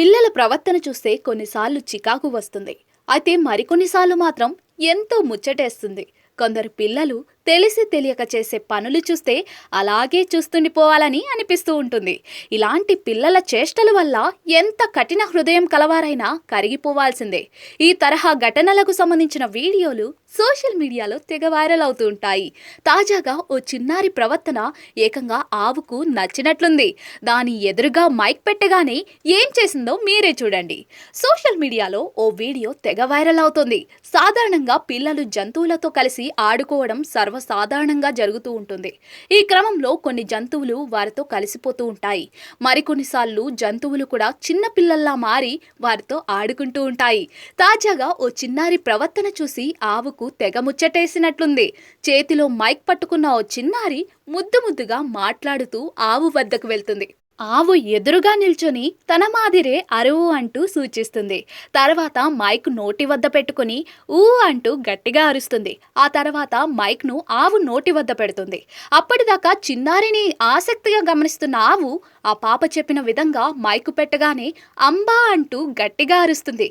పిల్లల ప్రవర్తన చూస్తే కొన్నిసార్లు చికాకు వస్తుంది. అయితే మరికొన్నిసార్లు మాత్రం ఎంతో ముచ్చటేస్తుంది. కొందరు పిల్లలు తెలిసి తెలియక చేసే పనులు చూస్తే అలాగే చూస్తుండిపోవాలని అనిపిస్తూ ఉంటుంది. ఇలాంటి పిల్లల చేష్టల వల్ల ఎంత కఠిన హృదయం కలవారైనా కరిగిపోవాల్సిందే. ఈ తరహా ఘటనలకు సంబంధించిన వీడియోలు సోషల్ మీడియాలో తెగ వైరల్ అవుతూ ఉంటాయి. తాజాగా ఓ చిన్నారి ప్రవర్తన ఏకంగా ఆవుకు నచ్చినట్లుంది. దాని ఎదురుగా మైక్ పెట్టగానే ఏం చేసిందో మీరే చూడండి. సోషల్ మీడియాలో ఓ వీడియో తెగ వైరల్ అవుతుంది. సాధారణంగా పిల్లలు జంతువులతో కలిసి ఆడుకోవడం సర్వసాధారణంగా జరుగుతూ ఉంటుంది. ఈ క్రమంలో కొన్ని జంతువులు వారితో కలిసిపోతూ ఉంటాయి. మరికొన్నిసార్లు జంతువులు కూడా చిన్న పిల్లల్లా మారి వారితో ఆడుకుంటూ ఉంటాయి. తాజాగా ఓ చిన్నారి ప్రవర్తన చూసి ఆవుకు తెగ ముచ్చటేసినట్లుంది. చేతిలో మైక్ పట్టుకున్న ఓ చిన్నారి ముద్దుగా మాట్లాడుతూ ఆవు వద్దకు వెళ్తుంది. ఆవు ఎదురుగా నిల్చొని తన మాదిరే అరువు అంటూ సూచిస్తుంది. తర్వాత మైక్ నోటి వద్ద పెట్టుకుని ఊ అంటూ గట్టిగా అరుస్తుంది. ఆ తర్వాత మైక్ ను ఆవు నోటి వద్ద పెడుతుంది. అప్పటిదాకా చిన్నారిని ఆసక్తిగా గమనిస్తున్న ఆవు ఆ పాప చెప్పిన విధంగా మైకు పెట్టగానే అంబా అంటూ గట్టిగా అరుస్తుంది.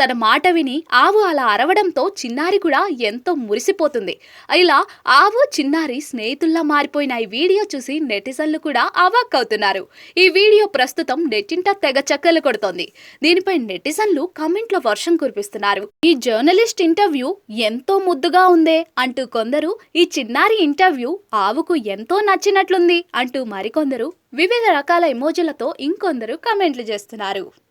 తన మాట విని ఆవు అలా అరవడంతో చిన్నారి కూడా ఎంతో మురిసిపోతుంది. ఇలా ఆవు చిన్నారి స్నేహితుల్లా మారిపోయిన ఈ వీడియో చూసి నెటిజన్లు కూడా అవాక్కవుతున్నారు. ఈ వీడియో ప్రస్తుతం నెట్టింట తెగ చక్కర్లు కొడుతోంది. దీనిపై నెటిజన్లు కామెంట్ల వర్షం కురిపిస్తున్నారు. ఈ జర్నలిస్ట్ ఇంటర్వ్యూ ఎంతో ముద్దుగా ఉందే అంటూ కొందరు, ఈ చిన్నారి ఇంటర్వ్యూ ఆవుకు ఎంతో నచ్చినట్లుంది అంటూ మరికొందరు, వివిధ రకాల ఎమోజీలతో ఇంకొందరు కామెంట్లు చేస్తున్నారు.